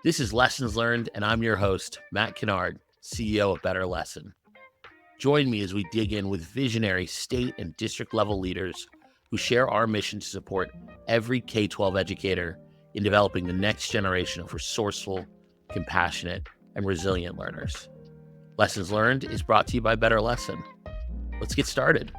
This is Lessons Learned, and I'm your host, Matt Kennard, CEO of Better Lesson. Join me as we dig in with visionary state and district level leaders who share our mission to support every K-12 educator in developing the next generation of resourceful, compassionate, and resilient learners. Lessons Learned is brought to you by Better Lesson. Let's get started.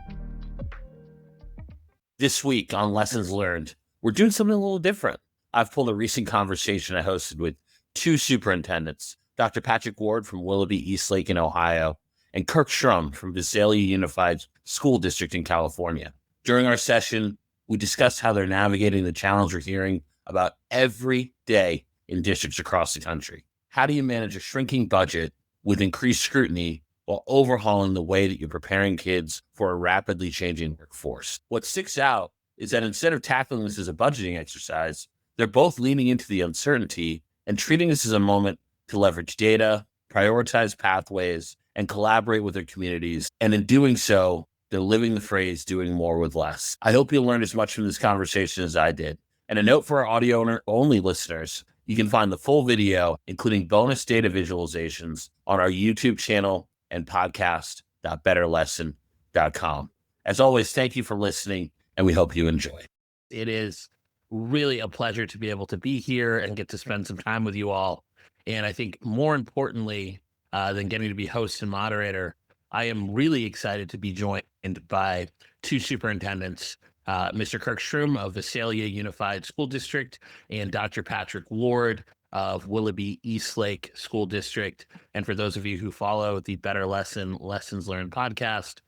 This week on Lessons Learned, we're doing something a little different. I've pulled a recent conversation I hosted with two superintendents, Dr. Patrick Ward from Willoughby-Eastlake in Ohio, and Kirk Shrum from Visalia Unified School District in California. During our session, we discussed how they're navigating the challenge we're hearing about every day in districts across the country. How do you manage a shrinking budget with increased scrutiny while overhauling the way that you're preparing kids for a rapidly changing workforce? What sticks out is that instead of tackling this as a budgeting exercise, they're both leaning into the uncertainty and treating this as a moment to leverage data, prioritize pathways, and collaborate with their communities. And in doing so, they're living the phrase, doing more with less. I hope you'll learn as much from this conversation as I did. And a note for our audio-only listeners, you can find the full video, including bonus data visualizations, on our YouTube channel and podcast.betterlesson.com. As always, thank you for listening, and we hope you enjoy. It is really a pleasure to be able to be here and get to spend some time with you all. And I think more importantly than getting to be host and moderator, I am really excited to be joined by two superintendents, Mr. Kirk Shrum of Visalia Unified School District and Dr. Patrick Ward of Willoughby-Eastlake School District. And for those of you who follow the Better Lesson Lessons Learned podcast,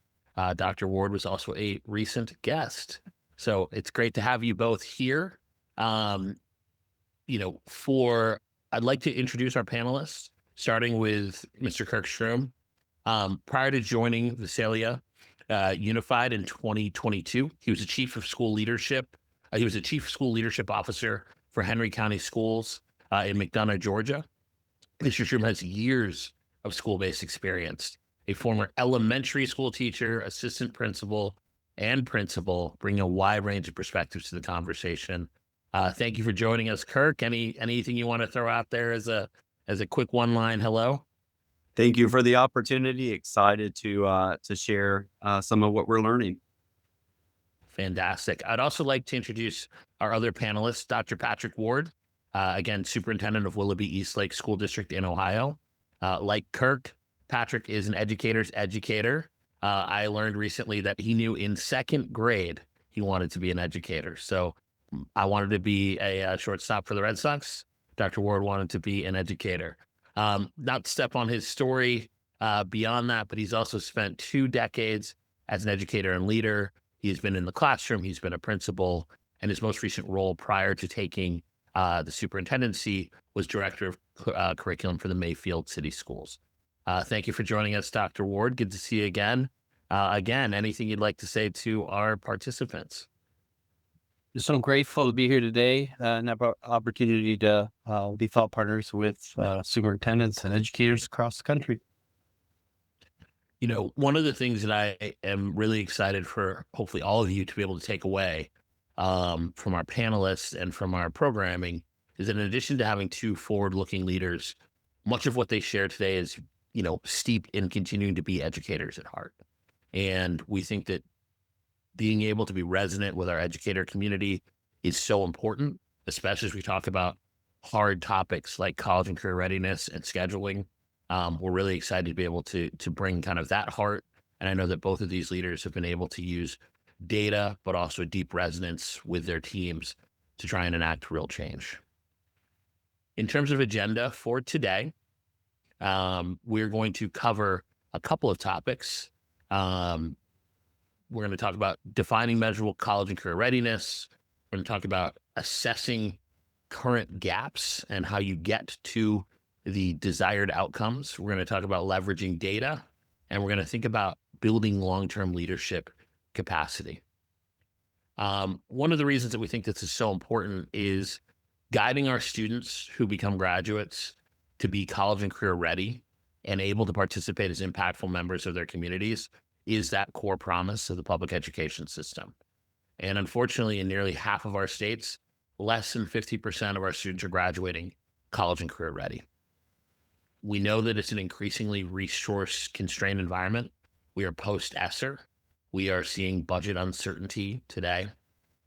Dr. Ward was also a recent guest. So it's great to have you both here. I'd like to introduce our panelists, starting with Mr. Kirk Shrum. Prior to joining Visalia Unified in 2022, he was a chief of school leadership. He was a chief school leadership officer for Henry County Schools in McDonough, Georgia. Mr. Shrum has years of school-based experience, a former elementary school teacher, assistant principal, and principal, bringing a wide range of perspectives to the conversation. Thank you for joining us, Kirk. Anything you want to throw out there as a quick one-line hello? Thank you for the opportunity. Excited to share some of what we're learning. Fantastic. I'd also like to introduce our other panelists, Dr. Patrick Ward, again, superintendent of Willoughby-Eastlake School District in Ohio. Like Kirk, Patrick is an educator's educator. I learned recently that he knew in second grade he wanted to be an educator. So I wanted to be a shortstop for the Red Sox. Dr. Ward wanted to be an educator. Not to step on his story beyond that, but he's also spent 2 decades as an educator and leader. He's been in the classroom, he's been a principal, and his most recent role prior to taking the superintendency was director of curriculum for the Mayfield City Schools. Thank you for joining us, Dr. Ward. Good to see you again. Again, anything you'd like to say to our participants? So I'm grateful to be here today and have an opportunity to be thought partners with superintendents and educators across the country. One of the things that I am really excited for hopefully all of you to be able to take away from our panelists and from our programming is that in addition to having two forward-looking leaders, much of what they share today is steeped in continuing to be educators at heart. And we think that being able to be resonant with our educator community is so important, especially as we talk about hard topics like college and career readiness and scheduling. We're really excited to be able to bring kind of that heart. And I know that both of these leaders have been able to use data, but also deep resonance with their teams to try and enact real change. In terms of agenda for today, we're going to cover a couple of topics. We're going to talk about defining measurable college and career readiness. We're going to talk about assessing current gaps and how you get to the desired outcomes. We're going to talk about leveraging data, and we're going to think about building long-term leadership capacity. One of the reasons that we think this is so important is guiding our students who become graduates to be college and career ready and able to participate as impactful members of their communities is that core promise of the public education system. And unfortunately, in nearly half of our states, less than 50% of our students are graduating college and career ready. We know that it's an increasingly resource constrained environment. We are post ESSER. We are seeing budget uncertainty today.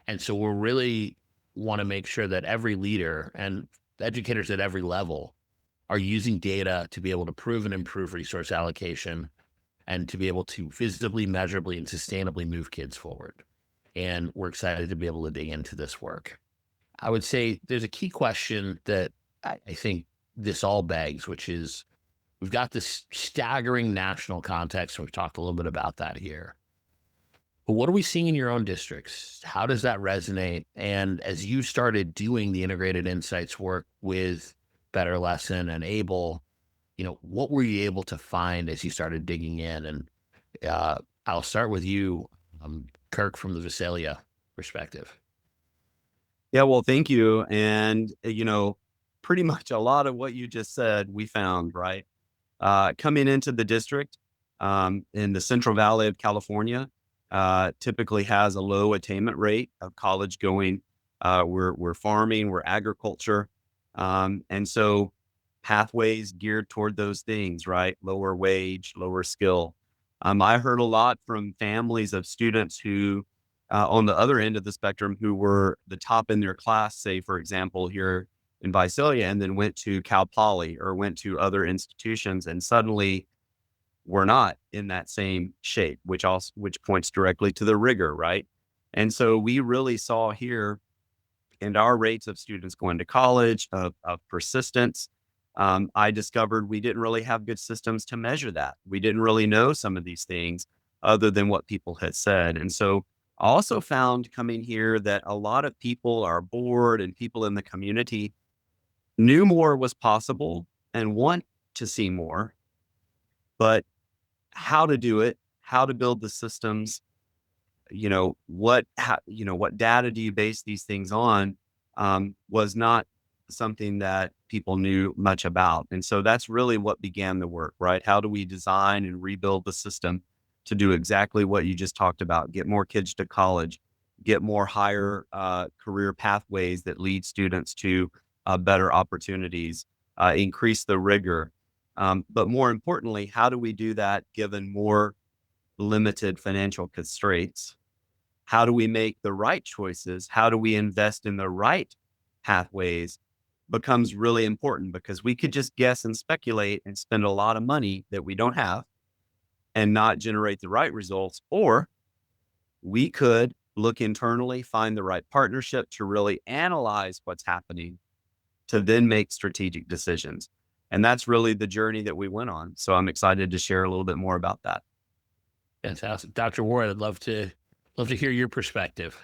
And so we're really want to make sure that every leader and educators at every level are using data to be able to prove and improve resource allocation and to be able to visibly, measurably, and sustainably move kids forward. And we're excited to be able to dig into this work. I would say there's a key question that I think this all begs, which is we've got this staggering national context. And we've talked a little bit about that here. But what are we seeing in your own districts? How does that resonate? And as you started doing the integrated insights work with Better Lesson and Able, what were you able to find as you started digging in? And I'll start with you, Kirk, from the Visalia perspective. Yeah, well, thank you. And, pretty much a lot of what you just said, we found, right? Coming into the district in the Central Valley of California, typically has a low attainment rate of college going. We're farming, we're agriculture. And so pathways geared toward those things, right? Lower wage, lower skill. I heard a lot from families of students who, on the other end of the spectrum, who were the top in their class, say, for example, here in Visalia, and then went to Cal Poly or went to other institutions and suddenly were not in that same shape, which points directly to the rigor, right? And so we really saw here in our rates of students going to college, of persistence, I discovered we didn't really have good systems to measure that. We didn't really know some of these things other than what people had said. And so I also found coming here that a lot of people, our board and people in the community, knew more was possible and want to see more, but how to do it, how to build the systems, what data do you base these things on, was not something that people knew much about. And so that's really what began the work, right? How do we design and rebuild the system to do exactly what you just talked about, get more kids to college, get more higher career pathways that lead students to better opportunities, increase the rigor. But more importantly, how do we do that given more limited financial constraints? How do we make the right choices? How do we invest in the right pathways becomes really important, because we could just guess and speculate and spend a lot of money that we don't have and not generate the right results. Or we could look internally, find the right partnership to really analyze what's happening to then make strategic decisions. And that's really the journey that we went on. So I'm excited to share a little bit more about that. Fantastic. Dr. Ward, I'd love to hear your perspective.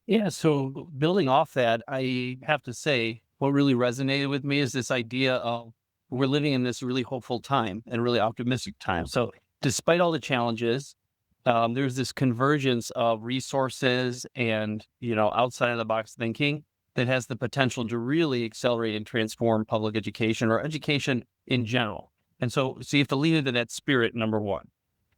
Yeah, so building off that, I have to say, what really resonated with me is this idea of we're living in this really hopeful time and really optimistic time. So despite all the challenges, there's this convergence of resources and, outside of the box thinking that has the potential to really accelerate and transform public education or education in general. And so you have to lean into that spirit, number one.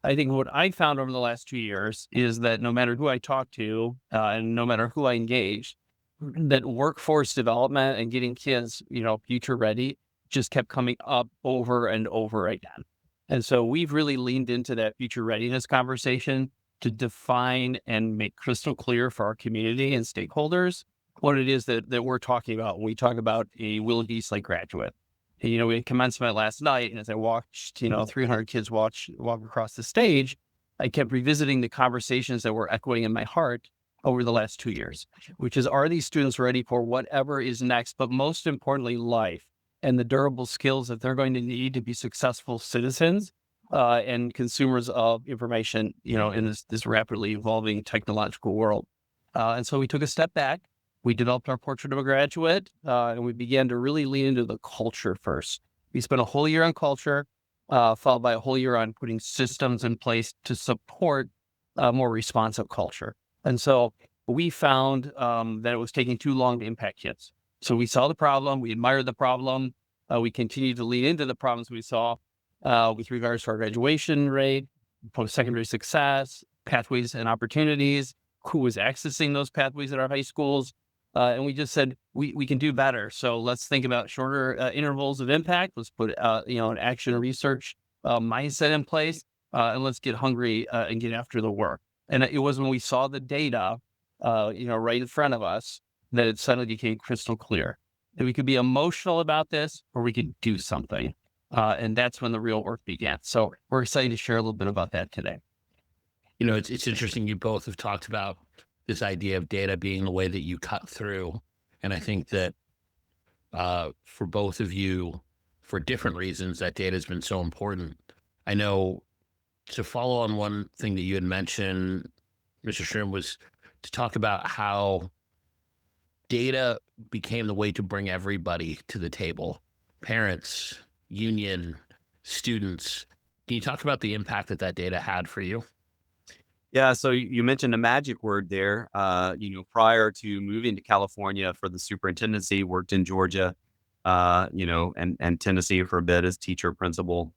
I think what I found over the last 2 years is that no matter who I talk to and no matter who I engage, that workforce development and getting kids, future ready just kept coming up over and over again. And so we've really leaned into that future readiness conversation to define and make crystal clear for our community and stakeholders what it is that we're talking about when we talk about a Willoughby-Eastlake graduate. And, we had commencement last night, and as I watched, 300 kids walk across the stage, I kept revisiting the conversations that were echoing in my heart over the last 2 years, which is, are these students ready for whatever is next, but most importantly, life and the durable skills that they're going to need to be successful citizens and consumers of information, in this rapidly evolving technological world. And so we took a step back. We developed our portrait of a graduate, and we began to really lean into the culture first. We spent a whole year on culture, followed by a whole year on putting systems in place to support a more responsive culture. And so we found that it was taking too long to impact kids. So we saw the problem, we admired the problem, we continued to lean into the problems we saw with regards to our graduation rate, post-secondary success, pathways and opportunities, who was accessing those pathways at our high schools, And we just said, we can do better. So let's think about shorter intervals of impact. Let's put, an action research mindset in place, and let's get hungry and get after the work. And it was when we saw the data, right in front of us, that it suddenly became crystal clear that we could be emotional about this or we could do something. And that's when the real work began. So we're excited to share a little bit about that today. It's interesting. You both have talked about this idea of data being the way that you cut through. And I think that for both of you, for different reasons, that data has been so important. I know, to follow on one thing that you had mentioned, Mr. Shrum, was to talk about how data became the way to bring everybody to the table. Parents, union, students. Can you talk about the impact that data had for you? Yeah, so you mentioned a magic word there. Prior to moving to California for the superintendency, worked in Georgia, and Tennessee for a bit as teacher principal.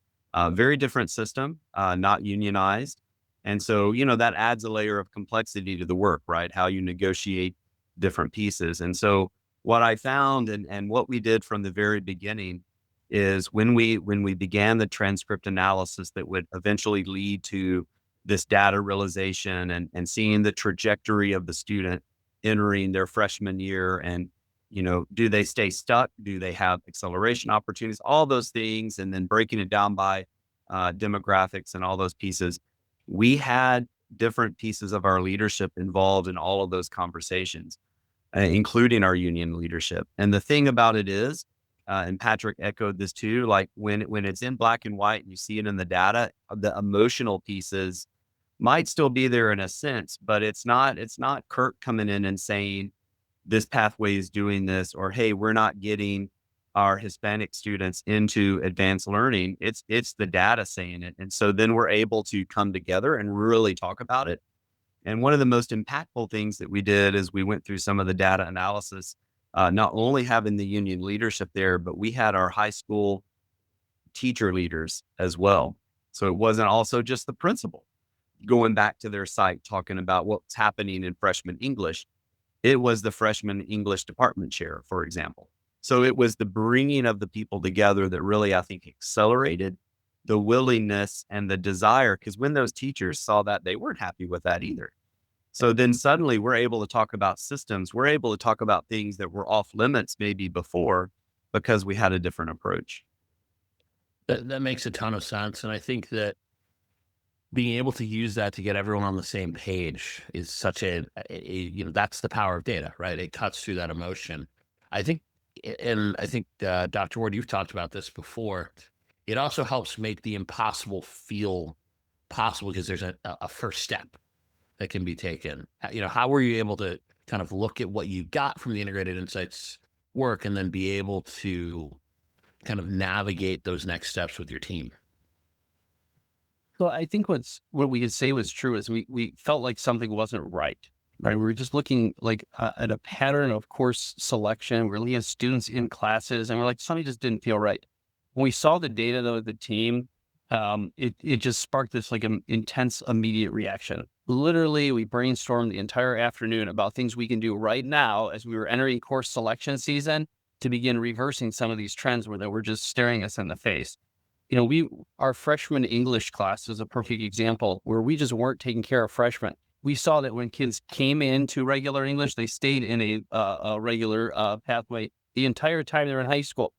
Very different system, not unionized. And so, that adds a layer of complexity to the work, right? How you negotiate different pieces. And so what I found and what we did from the very beginning is when we began the transcript analysis that would eventually lead to this data realization and seeing the trajectory of the student entering their freshman year and, do they stay stuck? Do they have acceleration opportunities? All those things. And then breaking it down by demographics and all those pieces. We had different pieces of our leadership involved in all of those conversations, including our union leadership. And the thing about it is, and Patrick echoed this too, like when it's in black and white and you see it in the data, the emotional pieces might still be there in a sense, but it's not Kirk coming in and saying this pathway is doing this, or, hey, we're not getting our Hispanic students into advanced learning. It's the data saying it. And so then we're able to come together and really talk about it. And one of the most impactful things that we did is we went through some of the data analysis, not only having the union leadership there, but we had our high school teacher leaders as well. So it wasn't also just the principal going back to their site, talking about what's happening in freshman English. It was the freshman English department chair, for example. So it was the bringing of the people together that really, I think, accelerated the willingness and the desire, because when those teachers saw that, they weren't happy with that either. So then suddenly we're able to talk about systems. We're able to talk about things that were off limits maybe before because we had a different approach. That makes a ton of sense. And I think that being able to use that to get everyone on the same page is such that's the power of data, right? It cuts through that emotion. I think Dr. Ward, you've talked about this before. It also helps make the impossible feel possible because there's a first step that can be taken. How were you able to kind of look at what you got from the integrated insights work and then be able to kind of navigate those next steps with your team? So I think what we could say was true is we felt like something wasn't right. Right. We were just looking like at a pattern of course selection. We're looking at students in classes and we're like, something just didn't feel right. When we saw the data though, the team, it just sparked this like an intense immediate reaction. Literally, we brainstormed the entire afternoon about things we can do right now as we were entering course selection season to begin reversing some of these trends that were just staring us in the face. Our freshman English class is a perfect example where we just weren't taking care of freshmen. We saw that when kids came into regular English, they stayed in a regular pathway the entire time they're in high school.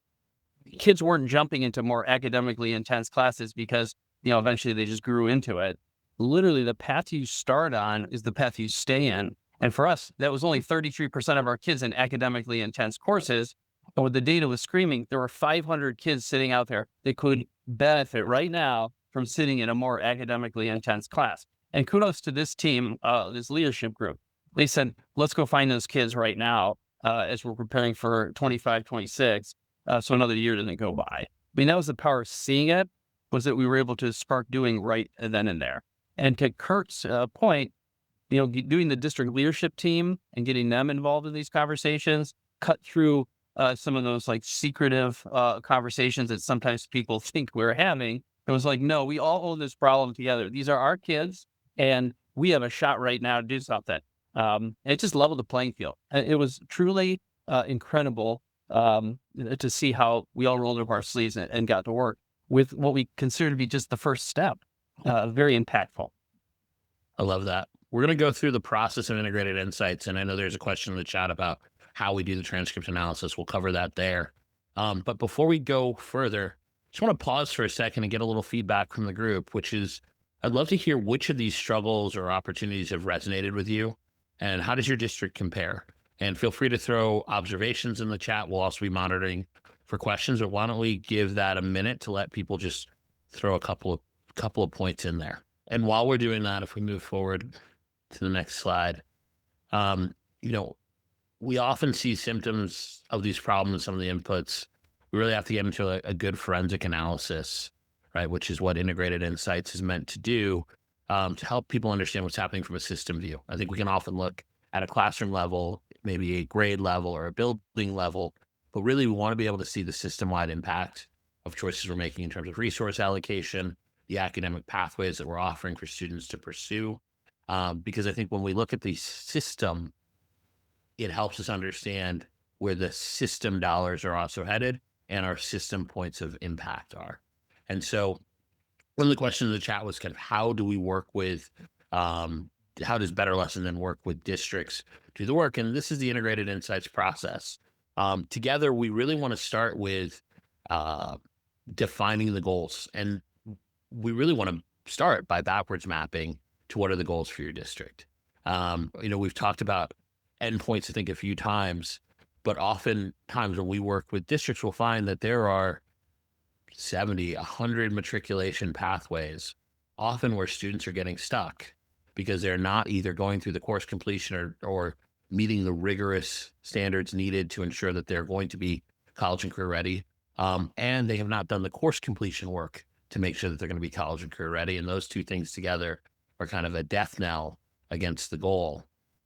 Kids weren't jumping into more academically intense classes because, eventually they just grew into it. Literally, the path you start on is the path you stay in. And for us, that was only 33% of our kids in academically intense courses. And what the data was screaming, there were 500 kids sitting out there that could benefit right now from sitting in a more academically intense class. And kudos to this team, this leadership group. They said, let's go find those kids right now as we're preparing for 25, 26. So another year doesn't go by. I mean, that was the power of seeing it, was that we were able to spark doing right then and there. And to Kirk's point, doing the district leadership team and getting them involved in these conversations, cut through some of those like secretive conversations that sometimes people think we're having. It was like, no, we all own this problem together. These are our kids and we have a shot right now to do something. It just leveled the playing field. It was truly incredible to see how we all rolled up our sleeves and got to work with what we consider to be just the first step. Very impactful. I love that. We're going to go through the process of integrated insights. And I know there's a question in the chat about how we do the transcript analysis. We'll cover that there. But before we go further, just want to pause for a second and get a little feedback from the group, which is, I'd love to hear which of these struggles or opportunities have resonated with you and how does your district compare? And feel free to throw observations in the chat. We'll also be monitoring for questions, but why don't we give that a minute to let people just throw a couple of points in there. And while we're doing that, if we move forward to the next slide, we often see symptoms of these problems, some of the inputs. We really have to get into a good forensic analysis, right? Which is what integrated insights is meant to do, to help people understand what's happening from a system view. I think we can often look at a classroom level, maybe a grade level or a building level, but really we want to be able to see the system-wide impact of choices we're making in terms of resource allocation, the academic pathways that we're offering for students to pursue. Because I think when we look at the system, it helps us understand where the system dollars are also headed and our system points of impact are. And so one of the questions in the chat was kind of how do we work with, how does Better Lesson then work with districts to do the work? And this is the integrated insights process. Together, we really want to start with defining the goals. And we really want to start by backwards mapping to what are the goals for your district. We've talked about endpoints, I think, a few times, but oftentimes when we work with districts, we'll find that there are 70, 100 matriculation pathways, often where students are getting stuck because they're not either going through the course completion or meeting the rigorous standards needed to ensure that they're going to be college and career ready. And they have not done the course completion work to make sure that they're going to be college and career ready. And those two things together are kind of a death knell against the goal.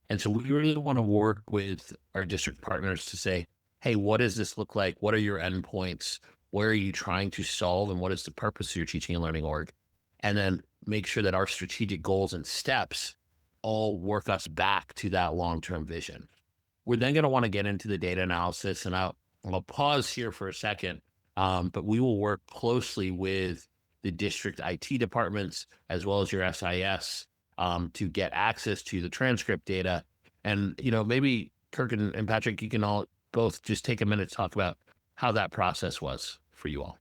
And so we really want to work with our district partners to say, hey, what does this look like? What are your endpoints? Where are you trying to solve? And what is the purpose of your teaching and learning org? And then make sure that our strategic goals and steps all work us back to that long-term vision. We're then going to want to get into the data analysis, and I'll pause here for a second, but we will work closely with the district IT departments as well as your SIS to get access to the transcript data. And, maybe Kirk and Patrick, you can all both just take a minute to talk about how that process was for you all.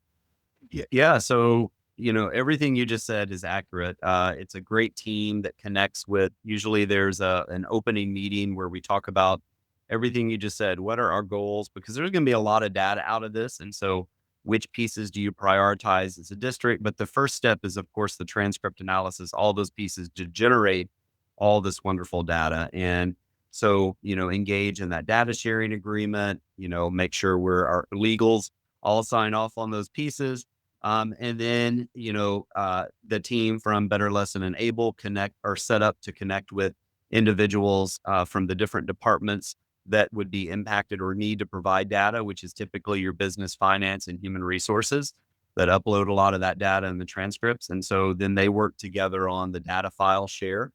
Yeah. So, everything you just said is accurate. It's a great team that connects with, usually there's an opening meeting where we talk about everything you just said. What are our goals? Because there's going to be a lot of data out of this. And so which pieces do you prioritize as a district? But the first step is, of course, the transcript analysis, all those pieces to generate all this wonderful data. And so, engage in that data sharing agreement, make sure our legals all sign off on those pieces. And then, the team from Better Lesson and Able are set up to connect with individuals from the different departments that would be impacted or need to provide data, which is typically your business, finance, and human resources that upload a lot of that data in the transcripts. And so then they work together on the data file share.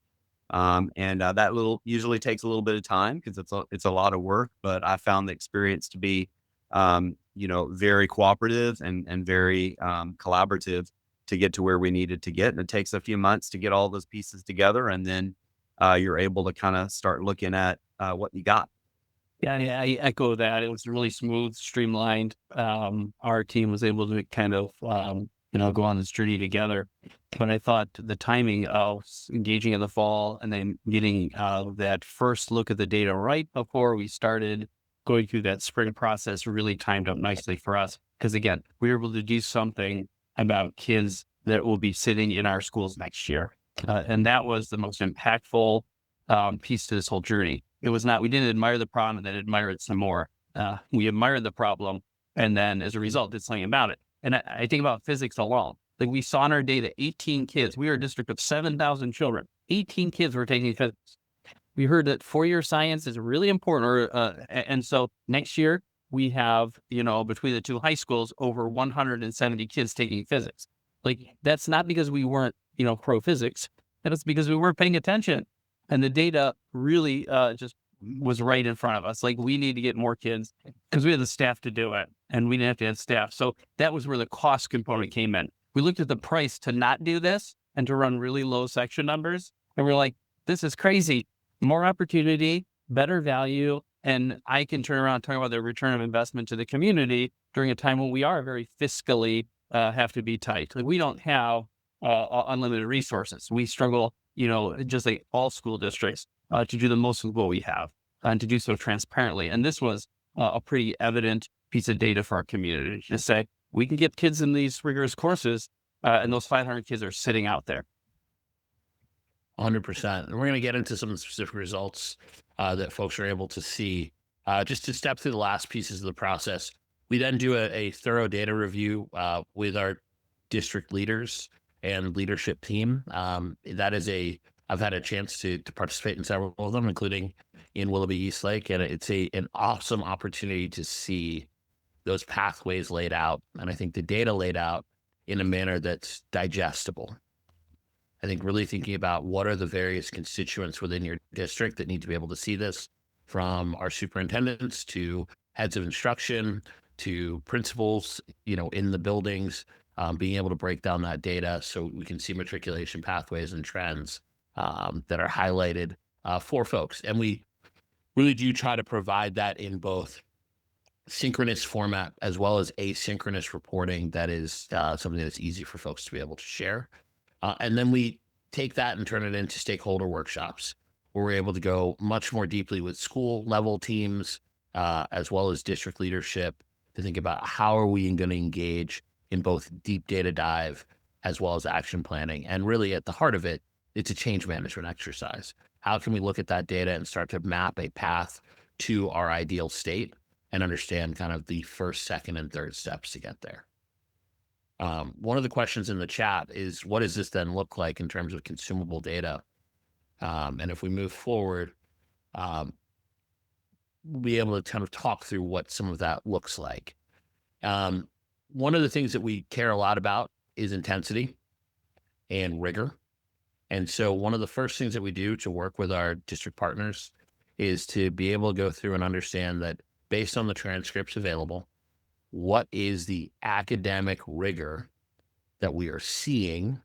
And that usually takes a little bit of time because it's a lot of work, but I found the experience to be, very cooperative and very collaborative to get to where we needed to get. And it takes a few months to get all those pieces together. And then you're able to kind of start looking at what you got. Yeah, I echo that. It was really smooth, streamlined. Our team was able to kind of, go on this journey together. But I thought the timing of engaging in the fall and then getting that first look at the data right before we started going through that spring process really timed up nicely for us. Because again, we were able to do something about kids that will be sitting in our schools next year. And that was the most impactful piece to this whole journey. It was not, we didn't admire the problem and then admire it some more. We admired the problem and then as a result did something about it. And I think about physics alone. Like we saw in our data, 18 kids, we are a district of 7,000 children, 18 kids were taking physics. We heard that 4-year science is really important. And so next year we have, between the two high schools, over 170 kids taking physics. Like that's not because we weren't, pro physics. And it's because we weren't paying attention. And the data really just was right in front of us. Like, we need to get more kids because we had the staff to do it, and we didn't have to have staff. So that was where the cost component came in. We looked at the price to not do this and to run really low section numbers. And we're like, this is crazy. More opportunity, better value. And I can turn around and talk about the return of investment to the community during a time when we are very fiscally have to be tight. Like, we don't have unlimited resources. We struggle, just like all school districts, to do the most of what we have and to do so transparently. And this was a pretty evident piece of data for our community to say, we can get kids in these rigorous courses, and those 500 kids are sitting out there. 100%. And we're going to get into some specific results that folks are able to see. Just to step through the last pieces of the process, we then do a thorough data review with our district leaders and leadership team. I've had a chance to participate in several of them, including in Willoughby-Eastlake, and it's an awesome opportunity to see those pathways laid out. And I think the data laid out in a manner that's digestible. I think really thinking about what are the various constituents within your district that need to be able to see this, from our superintendents to heads of instruction to principals, in the buildings, being able to break down that data so we can see matriculation pathways and trends that are highlighted for folks. And we really do try to provide that in both synchronous format as well as asynchronous reporting that is something that's easy for folks to be able to share. And then we take that and turn it into stakeholder workshops where we're able to go much more deeply with school level teams as well as district leadership to think about how are we going to engage in both deep data dive as well as action planning. And really at the heart of it, it's a change management exercise. How can we look at that data and start to map a path to our ideal state and understand kind of the first, second, and third steps to get there? One of the questions in the chat is, what does this then look like in terms of consumable data? And if we move forward, we'll be able to kind of talk through what some of that looks like. One of the things that we care a lot about is intensity and rigor. And so one of the first things that we do to work with our district partners is to be able to go through and understand that based on the transcripts available, what is the academic rigor that we are seeing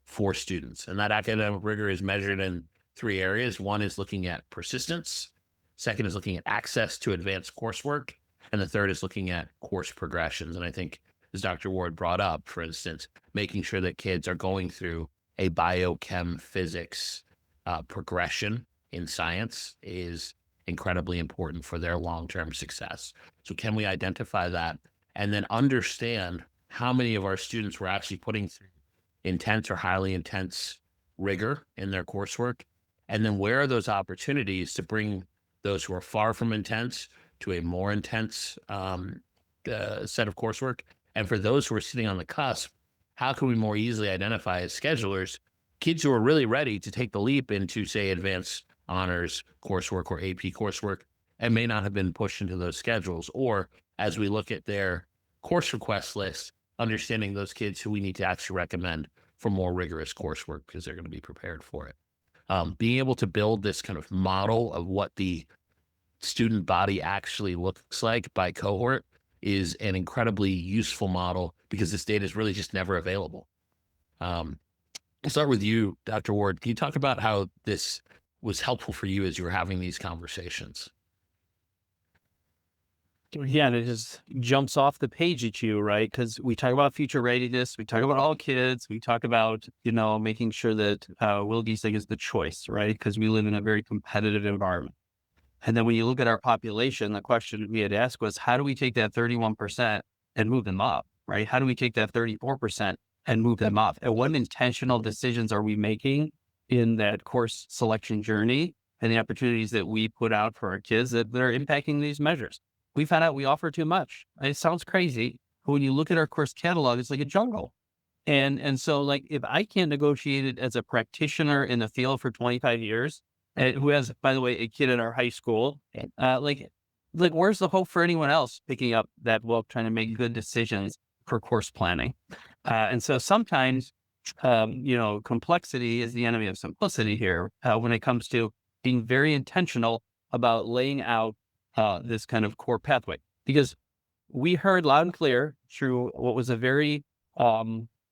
for students? And that academic rigor is measured in three areas. One is looking at persistence. Second is looking at access to advanced coursework. And the third is looking at course progressions. And I think, as Dr. Ward brought up, for instance, making sure that kids are going through a biochem physics progression in science is incredibly important for their long-term success. So can we identify that and then understand how many of our students we're actually putting through intense or highly intense rigor in their coursework? And then where are those opportunities to bring those who are far from intense to a more intense set of coursework? And for those who are sitting on the cusp, how can we more easily identify as schedulers kids who are really ready to take the leap into, say, advanced honors coursework or AP coursework and may not have been pushed into those schedules? Or as we look at their course request list, understanding those kids who we need to actually recommend for more rigorous coursework because they're going to be prepared for it. Being able to build this kind of model of what the student body actually looks like by cohort is an incredibly useful model because this data is really just never available. I'll start with you, Dr. Ward. Can you talk about how this was helpful for you as you were having these conversations? Yeah, and it just jumps off the page at you, right? Because we talk about future readiness, we talk about all kids, we talk about, making sure that Willoughby-Eastlake is the choice, right? Because we live in a very competitive environment. And then when you look at our population, the question we had asked was, how do we take that 31% and move them up, right? How do we take that 34% and move them up? And what intentional decisions are we making in that course selection journey and the opportunities that we put out for our kids that are impacting these measures? We found out we offer too much. It sounds crazy, but when you look at our course catalog, it's like a jungle. And so, like, if I can't negotiate it as a practitioner in the field for 25 years, who has, by the way, a kid in our high school, like where's the hope for anyone else picking up that book, trying to make good decisions for course planning? And so sometimes complexity is the enemy of simplicity here when it comes to being very intentional about laying out this kind of core pathway. Because we heard loud and clear through what was a very,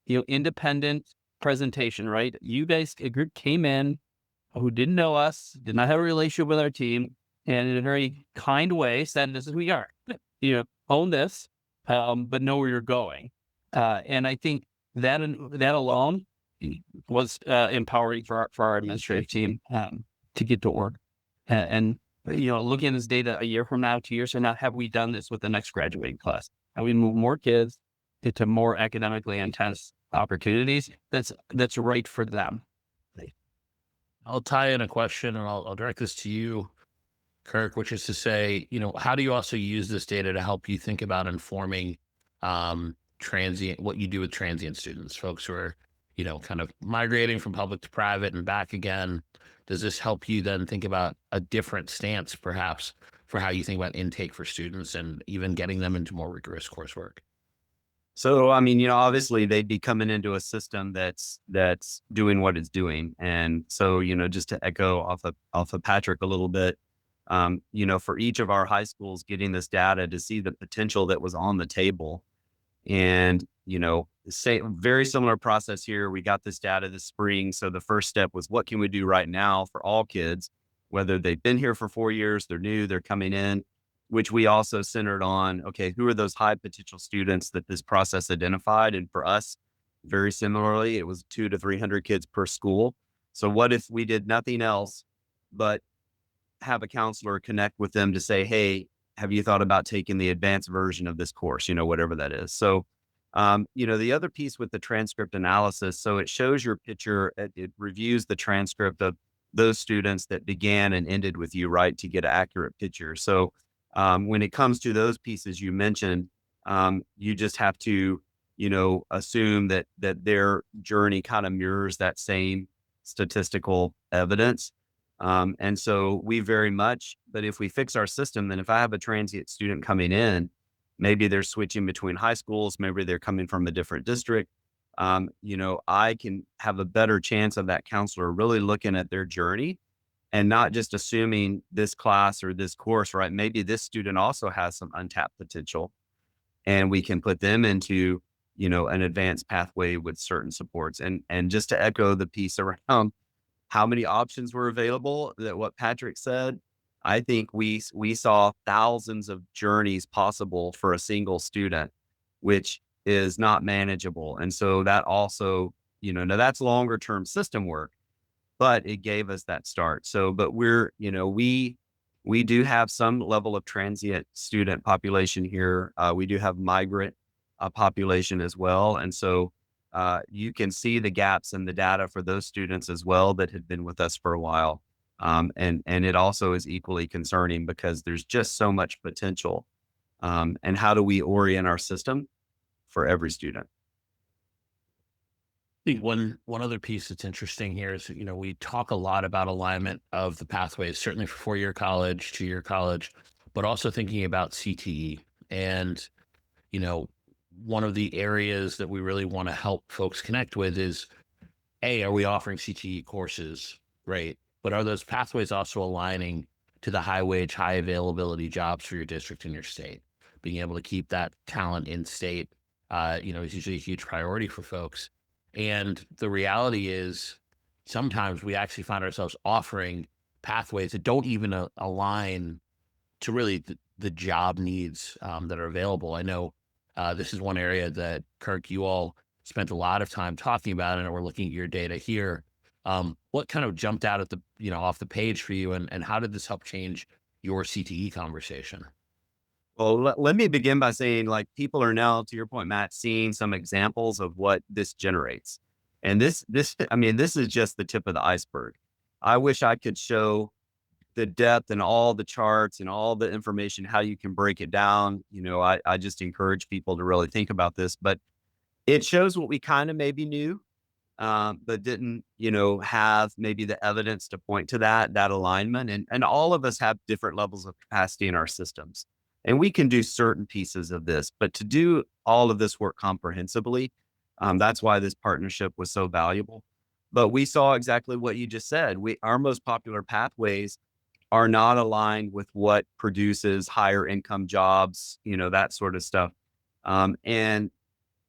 independent presentation, right? You guys, a group came in who didn't know us, did not have a relationship with our team, and in a very kind way said, "This is who we are. Own this, but know where you're going." And I think that alone was empowering for our administrative team to get to work. And looking at this data a year from now, 2 years from now, have we done this with the next graduating class? Have we moved more kids into more academically intense opportunities that's right for them? I'll tie in a question and I'll direct this to you, Kirk, which is to say, how do you also use this data to help you think about informing what you do with transient students, folks who are, kind of migrating from public to private and back again? Does this help you then think about a different stance, perhaps, for how you think about intake for students and even getting them into more rigorous coursework? So, I mean, obviously they'd be coming into a system that's doing what it's doing. And so, just to echo off of Patrick a little bit, for each of our high schools getting this data to see the potential that was on the table. And, very similar process here. We got this data this spring. So the first step was, what can we do right now for all kids, whether they've been here for 4 years, they're new, they're coming in, which we also centered on, okay, who are those high potential students that this process identified? And for us, very similarly, it was 200 to 300 kids per school. So what if we did nothing else but have a counselor connect with them to say, hey, have you thought about taking the advanced version of this course, whatever that is. So, the other piece with the transcript analysis, so it shows your picture, it reviews the transcript of those students that began and ended with you, right, to get an accurate picture. So when it comes to those pieces you mentioned, you just have to, assume that their journey kind of mirrors that same statistical evidence. And so we very much, but if we fix our system, then if I have a transient student coming in, maybe they're switching between high schools, maybe they're coming from a different district, I can have a better chance of that counselor really looking at their journey and not just assuming this class or this course, right? Maybe this student also has some untapped potential and we can put them into, an advanced pathway with certain supports. And just to echo the piece around how many options were available, that what Patrick said, I think we saw thousands of journeys possible for a single student, which is not manageable. And so that also, now that's longer term system work, but it gave us that start. So, but we do have some level of transient student population here. We do have migrant population as well. And so you can see the gaps in the data for those students as well that had been with us for a while. And it also is equally concerning because there's just so much potential. And how do we orient our system for every student? I think one other piece that's interesting here is, we talk a lot about alignment of the pathways, certainly for 4-year college, 2-year college, but also thinking about CTE. And, one of the areas that we really want to help folks connect with is, are we offering CTE courses? Right. But are those pathways also aligning to the high wage, high availability jobs for your district and your state? Being able to keep that talent in state, is usually a huge priority for folks. And the reality is sometimes we actually find ourselves offering pathways that don't even align to really the job needs that are available. I know this is one area that, Kirk, you all spent a lot of time talking about, and we're looking at your data here. What kind of jumped out at off the page for you, and how did this help change your CTE conversation? Well, let me begin by saying, like, people are now, to your point, Matt, seeing some examples of what this generates. And this is just the tip of the iceberg. I wish I could show the depth and all the charts and all the information, how you can break it down. I just encourage people to really think about this, but it shows what we kind of maybe knew, but didn't, have maybe the evidence to point to that alignment. And all of us have different levels of capacity in our systems. And we can do certain pieces of this, but to do all of this work comprehensively, That's why this partnership was so valuable. But we saw exactly what you just said. Our most popular pathways are not aligned with what produces higher income jobs, that sort of stuff. And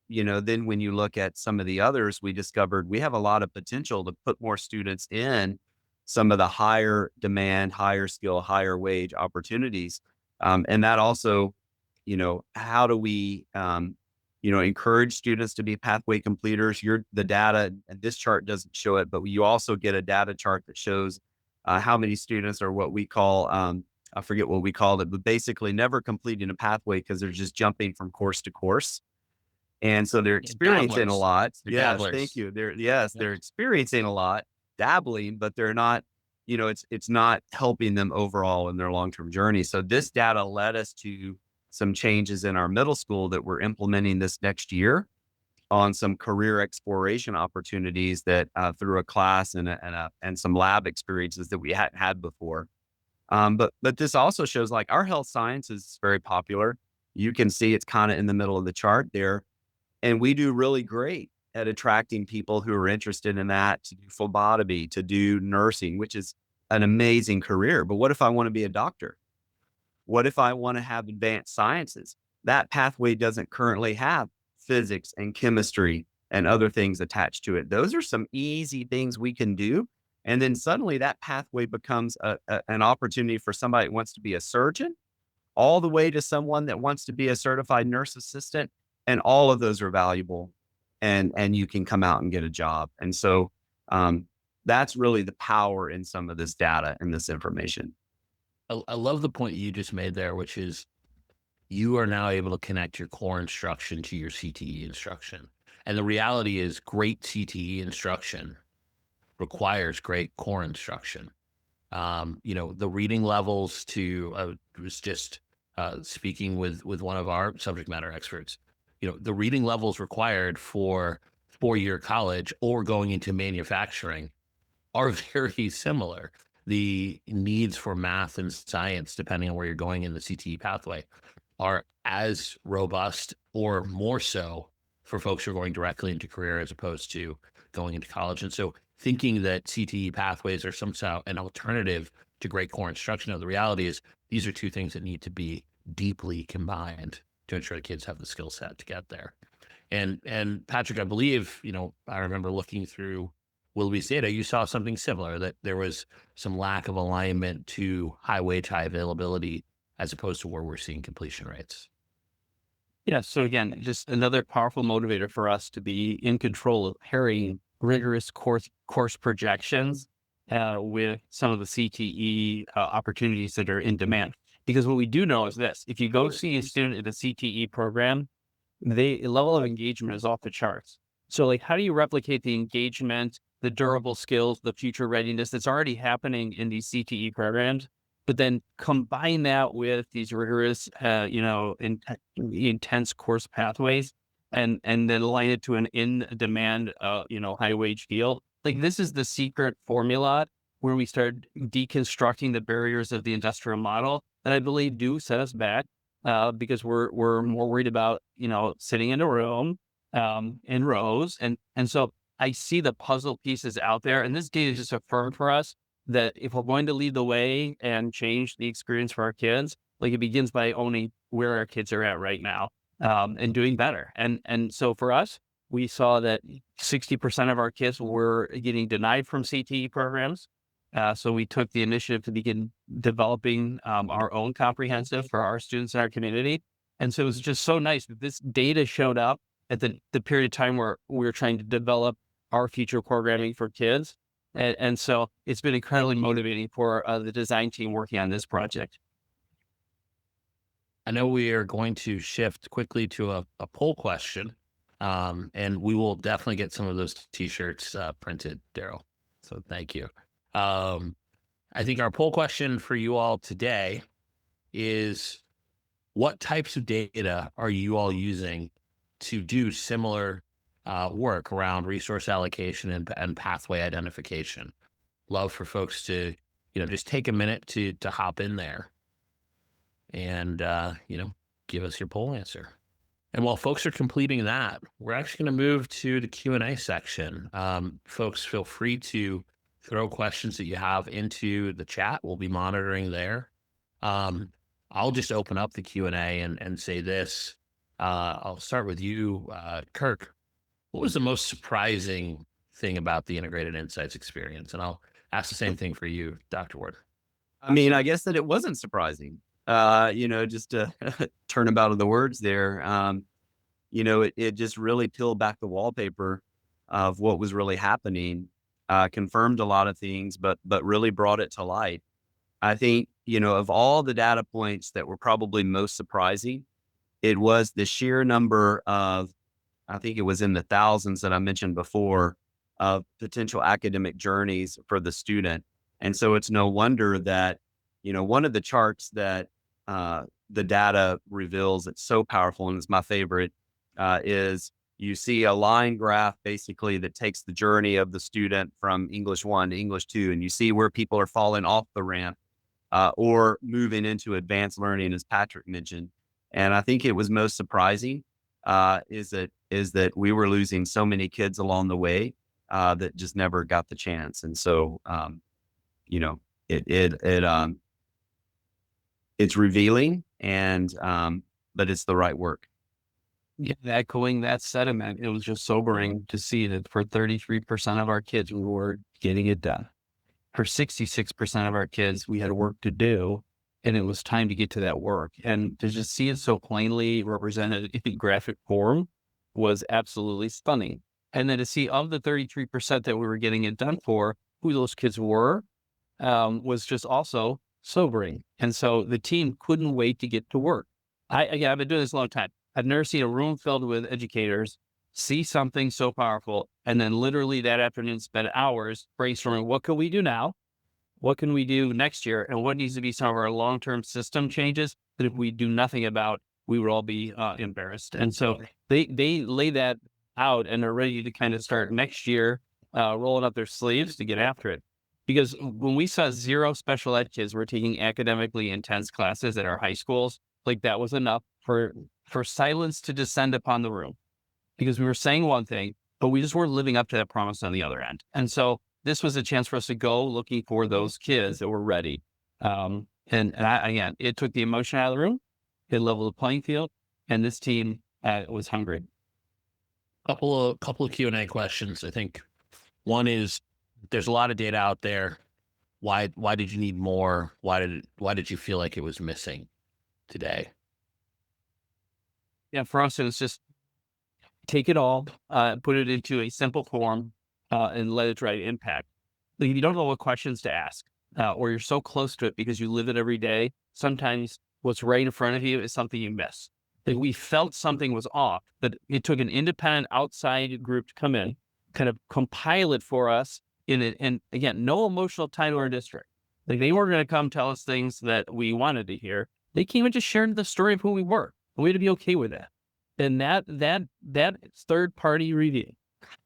then when you look at some of the others, we discovered we have a lot of potential to put more students in some of the higher demand, higher skill, higher wage opportunities. And that also, how do we, encourage students to be pathway completers? The data, and this chart doesn't show it, but you also get a data chart that shows how many students are what we call, I forget what we called it, but basically never completing a pathway because they're just jumping from course to course. And so they're experiencing a Dabblers. lot. They're Yes, dabblers. thank you. Yeah. They're experiencing a lot, dabbling, but they're not, it's not helping them overall in their long-term journey. So this data led us to some changes in our middle school that we're implementing this next year on some career exploration opportunities that through a class and some lab experiences that we hadn't had before. But this also shows like our health science is very popular. You can see it's kind of in the middle of the chart there. And we do really great at attracting people who are interested in that to do phlebotomy, to do nursing, which is an amazing career. But what if I want to be a doctor? What if I want to have advanced sciences? That pathway doesn't currently have physics and chemistry and other things attached to it. Those are some easy things we can do. And then suddenly that pathway becomes an opportunity for somebody that wants to be a surgeon, all the way to someone that wants to be a certified nurse assistant. And all of those are valuable and you can come out and get a job. And so that's really the power in some of this data and this information. I love the point you just made there, which is you are now able to connect your core instruction to your CTE instruction. And the reality is great CTE instruction requires great core instruction. The reading levels was just speaking with one of our subject matter experts, the reading levels required for 4-year college or going into manufacturing are very similar. The needs for math and science, depending on where you're going in the CTE pathway, are as robust or more so for folks who are going directly into career as opposed to going into college. And so thinking that CTE pathways are somehow an alternative to great core instruction, no, the reality is these are two things that need to be deeply combined to ensure the kids have the skill set to get there. And Patrick, I believe, I remember looking through Willoughby's data, you saw something similar, that there was some lack of alignment to high wage, high availability, as opposed to where we're seeing completion rates. Yeah. So again, just another powerful motivator for us to be in control of pairing rigorous course projections with some of the CTE opportunities that are in demand. Because what we do know is this: if you go see a student in a CTE program, the level of engagement is off the charts. So like, how do you replicate the engagement, the durable skills, the future readiness that's already happening in these CTE programs, but then combine that with these rigorous, intense course pathways and then align it to an in-demand, high-wage field? Like, this is the secret formula where we start deconstructing the barriers of the industrial model that I believe do set us back. Because we're more worried about, sitting in a room in rows. And so I see the puzzle pieces out there. And this data just affirmed for us that if we're going to lead the way and change the experience for our kids, like, it begins by owning where our kids are at right now and doing better. And so for us, we saw that 60% of our kids were getting denied from CTE programs. So we took the initiative to begin developing our own comprehensive for our students in our community. And so it was just so nice that this data showed up at the period of time where we were trying to develop our future programming for kids. And so it's been incredibly motivating for the design team working on this project. I know we are going to shift quickly to a poll question, and we will definitely get some of those t-shirts printed, Daryl. So thank you. I think our poll question for you all today is, what types of data are you all using to do similar work around resource allocation and pathway identification? Love for folks to, just take a minute to hop in there and, give us your poll answer. And while folks are completing that, we're actually going to move to the Q&A section. Folks, feel free to throw questions that you have into the chat. We'll be monitoring there. I'll just open up the Q&A and say this. I'll start with you, Kirk. What was the most surprising thing about the Integrated Insights experience? And I'll ask the same thing for you, Dr. Ward. I mean, I guess that it wasn't surprising, just to turn about the words there. It just really peeled back the wallpaper of what was really happening, confirmed a lot of things, but really brought it to light. I think, of all the data points that were probably most surprising, it was the sheer number of, I think it was in the thousands that I mentioned before, of potential academic journeys for the student. And so it's no wonder that, one of the charts that the data reveals, it's so powerful and it's my favorite, is you see a line graph basically that takes the journey of the student from English 1 to English 2, and you see where people are falling off the ramp or moving into advanced learning, as Patrick mentioned. And I think it was most surprising is that we were losing so many kids along the way that just never got the chance. And so, it's revealing, but it's the right work. Yeah, echoing that sentiment, it was just sobering to see that for 33% of our kids, we were getting it done. For 66% of our kids, we had work to do, and it was time to get to that work. And to just see it so plainly represented in graphic form was absolutely stunning. And then to see of the 33% that we were getting it done for, who those kids were, was just also sobering. And so the team couldn't wait to get to work. I've been doing this a long time. I've never seen a room filled with educators see something so powerful, and then literally that afternoon spend hours brainstorming, what can we do now? What can we do next year? And what needs to be some of our long-term system changes that if we do nothing about, we would all be embarrassed. And so they lay that out and are ready to kind of start next year, rolling up their sleeves to get after it. Because when we saw 0 special ed kids were taking academically intense classes at our high schools, like that was enough for silence to descend upon the room, because we were saying one thing, but we just weren't living up to that promise on the other end. And so this was a chance for us to go looking for those kids that were ready. Again, it took the emotion out of the room, it leveled the playing field, and this team was hungry. Couple of Q&A questions. I think one is, there's a lot of data out there. Why did you need more? Why did you feel like it was missing today? Yeah, for us, it was just take it all, put it into a simple form, and let it try to impact. Like, if you don't know what questions to ask, or you're so close to it because you live it every day, sometimes what's right in front of you is something you miss. Like, we felt something was off, but it took an independent outside group to come in, kind of compile it for us in it. And again, no emotional tie to our district. Like, they weren't going to come tell us things that we wanted to hear. They came and just shared the story of who we were. And we had to be okay with that. And that third party review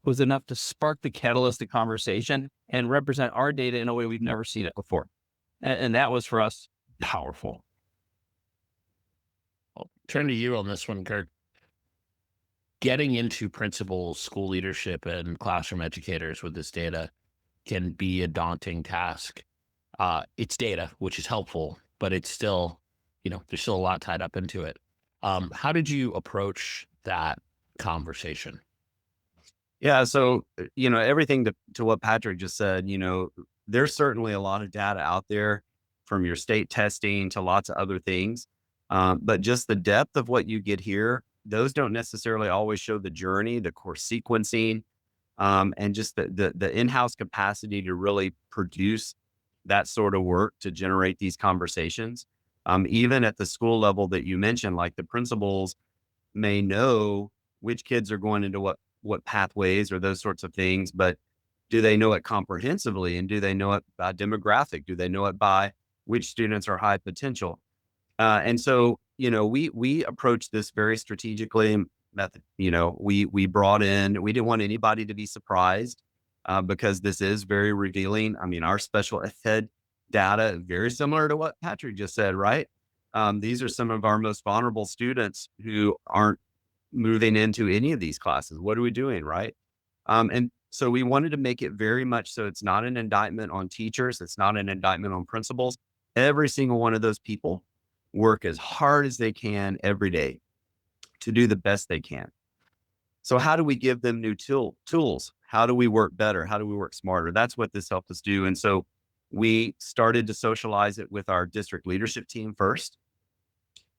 was enough to spark the catalyst of conversation and represent our data in a way we've never seen it before. And that was for us powerful. I'll turn to you on this one, Kirk. Getting into principals, school leadership, and classroom educators with this data can be a daunting task. It's data, which is helpful, but it's still, there's still a lot tied up into it. How did you approach that conversation? Yeah. So, everything to what Patrick just said, there's certainly a lot of data out there, from your state testing to lots of other things. But just the depth of what you get here, those don't necessarily always show the journey, the course sequencing, and just the in-house capacity to really produce that sort of work to generate these conversations. Even at the school level that you mentioned, like the principals may know which kids are going into what pathways or those sorts of things, but do they know it comprehensively? And do they know it by demographic? Do they know it by which students are high potential? And so, we approached this very strategically. We brought in, we didn't want anybody to be surprised because this is very revealing. I mean, our special ed data, very similar to what Patrick just said, right? These are some of our most vulnerable students who aren't moving into any of these classes. What are we doing, right? And so we wanted to make it very much so it's not an indictment on teachers. It's not an indictment on principals. Every single one of those people work as hard as they can every day to do the best they can. So how do we give them new tools? How do we work better? How do we work smarter? That's what this helped us do. And so we started to socialize it with our district leadership team first.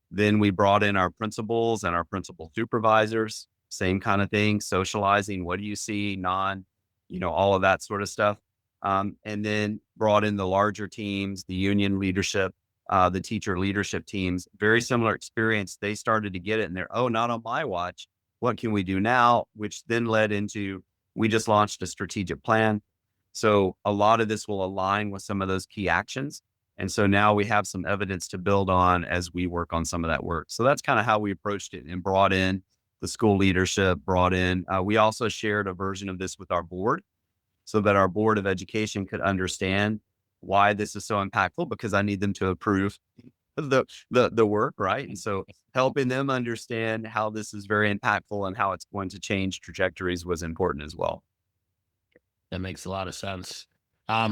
Then we brought in our principals and our principal supervisors, same kind of thing, socializing. What do you see? All of that sort of stuff. And then brought in the larger teams, the union leadership, the teacher leadership teams, very similar experience. They started to get it and they're, oh, not on my watch. What can we do now? Which then led into, we just launched a strategic plan. So a lot of this will align with some of those key actions. And so now we have some evidence to build on as we work on some of that work. So that's kind of how we approached it and brought in the school leadership, we also shared a version of this with our board so that our board of education could understand why this is so impactful, because I need them to approve the work, right? And so helping them understand how this is very impactful and how it's going to change trajectories was important as well. That makes a lot of sense.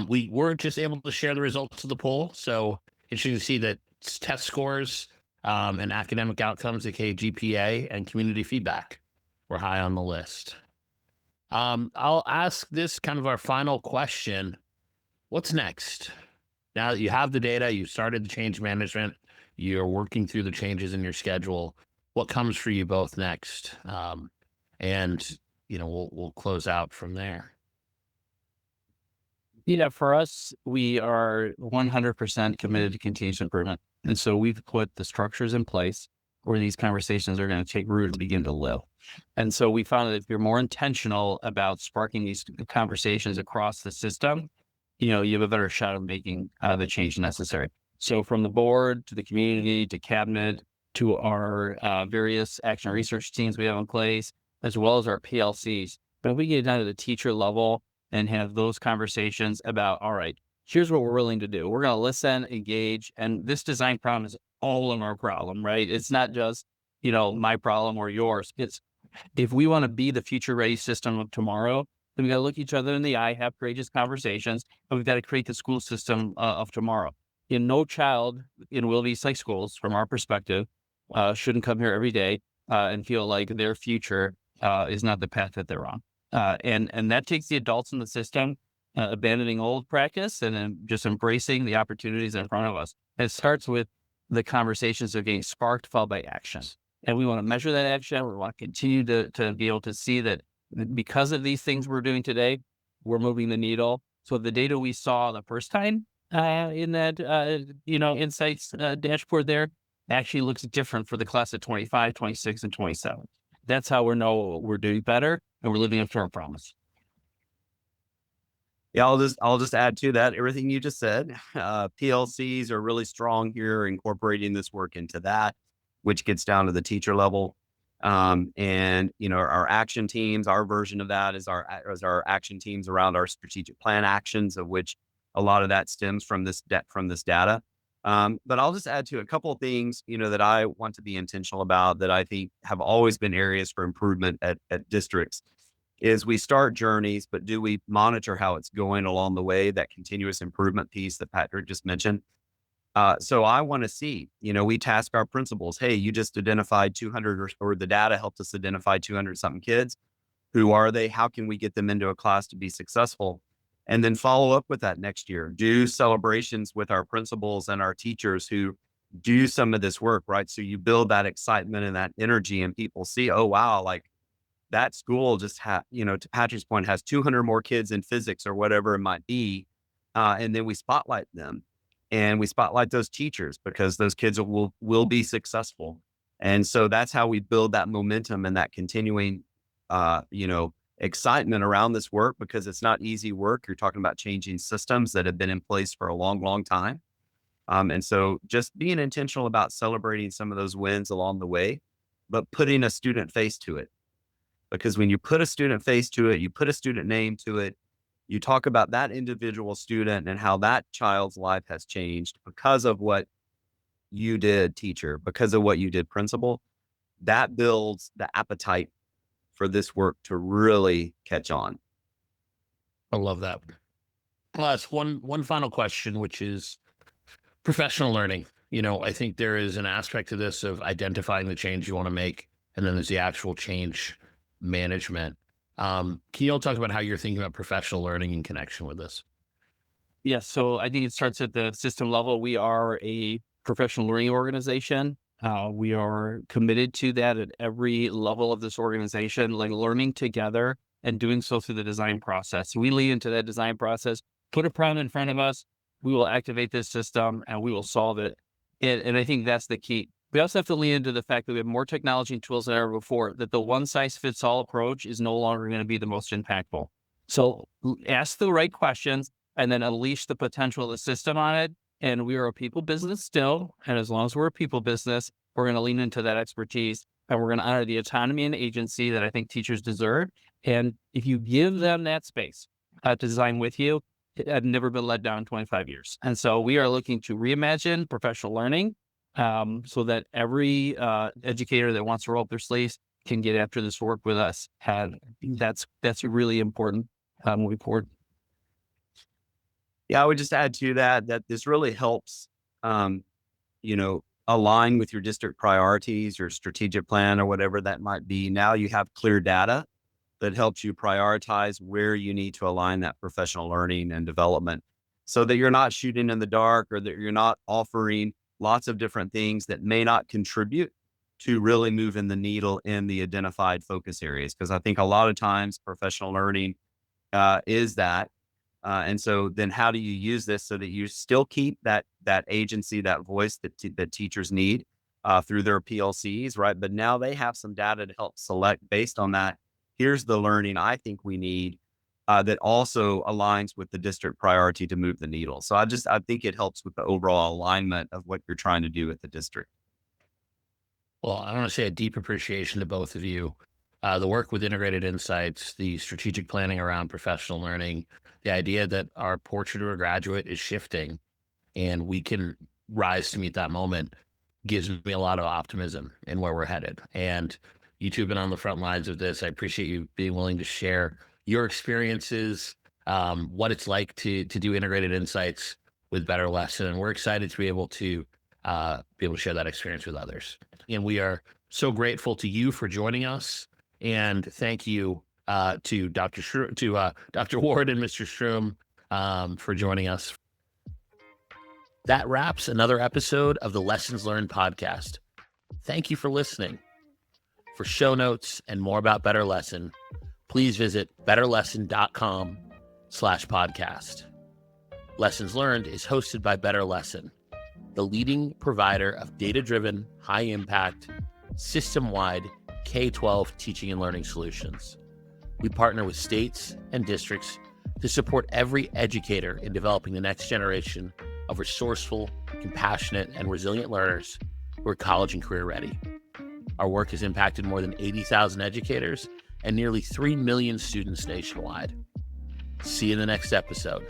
We weren't just able to share the results of the poll, so interesting to see that test scores and academic outcomes, aka GPA, and community feedback were high on the list. I'll ask this kind of our final question. What's next? Now that you have the data, you started the change management, you're working through the changes in your schedule. What comes for you both next? We'll close out from there. Yeah, for us, we are 100% committed to continuous improvement. And so we've put the structures in place where these conversations are going to take root and begin to live. And so we found that if you're more intentional about sparking these conversations across the system, you have a better shot of making the change necessary. So from the board to the community to cabinet to our various action research teams we have in place, as well as our PLCs. But if we get down to the teacher level and have those conversations about, all right, here's what we're willing to do. We're going to listen, engage, and this design problem is all of our problem, right? It's not just, my problem or yours. It's if we want to be the future ready system of tomorrow, then we got to look each other in the eye, have courageous conversations, and we've got to create the school system of tomorrow. No child in Willoughby-Eastlake schools, from our perspective, shouldn't come here every day and feel like their future is not the path that they're on. And that takes the adults in the system abandoning old practice and then just embracing the opportunities in front of us. It starts with the conversations that are getting sparked, followed by action. And we want to measure that action. We want to continue to be able to see that because of these things we're doing today, we're moving the needle. So the data we saw the first time in that, insights dashboard there actually looks different for the class of 25, 26, and 27. That's how we know we're doing better and we're living up to our promise. Yeah, I'll just add to that everything you just said. PLCs are really strong here, incorporating this work into that, which gets down to the teacher level. Our action teams, our version of that is our action teams around our strategic plan actions, of which a lot of that stems from this data. But I'll just add to a couple of things, that I want to be intentional about that I think have always been areas for improvement at districts. Is we start journeys, but do we monitor how it's going along the way, that continuous improvement piece that Patrick just mentioned? So I want to see, we task our principals, hey, you just identified 200 or the data helped us identify 200 something kids. Who are they? How can we get them into a class to be successful? And then follow up with that next year. Do celebrations with our principals and our teachers who do some of this work, right? So you build that excitement and that energy and people see, oh, wow, like that school just to Patrick's point, has 200 more kids in physics or whatever it might be. And then we spotlight them and we spotlight those teachers because those kids will be successful. And so that's how we build that momentum and that continuing, excitement around this work, because it's not easy work. You're talking about changing systems that have been in place for a long, long time. And so just being intentional about celebrating some of those wins along the way, but putting a student face to it. Because when you put a student face to it, you put a student name to it, you talk about that individual student and how that child's life has changed because of what you did, teacher, because of what you did, principal, that builds the appetite for this work to really catch on. I love that. Plus, one final question, which is professional learning. I think there is an aspect to this of identifying the change you want to make, and then there's the actual change management. Can you all talk about how you're thinking about professional learning in connection with this? Yes. So I think it starts at the system level. We are a professional learning organization. We are committed to that at every level of this organization, like learning together and doing so through the design process. We lead into that design process, put a problem in front of us, we will activate this system and we will solve it. And I think that's the key. We also have to lean into the fact that we have more technology and tools than ever before, that the one-size-fits-all approach is no longer going to be the most impactful. So ask the right questions and then unleash the potential of the system on it. And we are a people business still. And as long as we're a people business, we're going to lean into that expertise and we're going to honor the autonomy and agency that I think teachers deserve. And if you give them that space to design with you, I've never been let down in 25 years. And so we are looking to reimagine professional learning so that every educator that wants to roll up their sleeves can get after this work with us. And that's really important moving forward. Yeah, I would just add to that this really helps, align with your district priorities, your strategic plan, or whatever that might be. Now you have clear data that helps you prioritize where you need to align that professional learning and development so that you're not shooting in the dark, or that you're not offering lots of different things that may not contribute to really moving the needle in the identified focus areas. Because I think a lot of times professional learning is that. And so then how do you use this so that you still keep that agency, that voice that teachers need through their PLCs, right? But now they have some data to help select based on that. Here's the learning I think we need that also aligns with the district priority to move the needle. So I think it helps with the overall alignment of what you're trying to do at the district. Well, I want to say a deep appreciation to both of you. The work with integrated insights, the strategic planning around professional learning, the idea that our portrait of a graduate is shifting and we can rise to meet that moment gives me a lot of optimism in where we're headed. And you two have been on the front lines of this. I appreciate you being willing to share your experiences, what it's like to do integrated insights with Better Lesson. And we're excited to be able to share that experience with others. And we are so grateful to you for joining us. And thank you to Dr. Dr. Ward and Mr. Shrum for joining us. That wraps another episode of the Lessons Learned podcast. Thank you for listening. For show notes and more about Better Lesson, please visit betterlesson.com/podcast. Lessons Learned is hosted by Better Lesson, the leading provider of data-driven, high-impact, system-wide K-12 teaching and learning solutions. We partner with states and districts to support every educator in developing the next generation of resourceful, compassionate, and resilient learners who are college and career ready. Our work has impacted more than 80,000 educators and nearly 3 million students nationwide. See you in the next episode.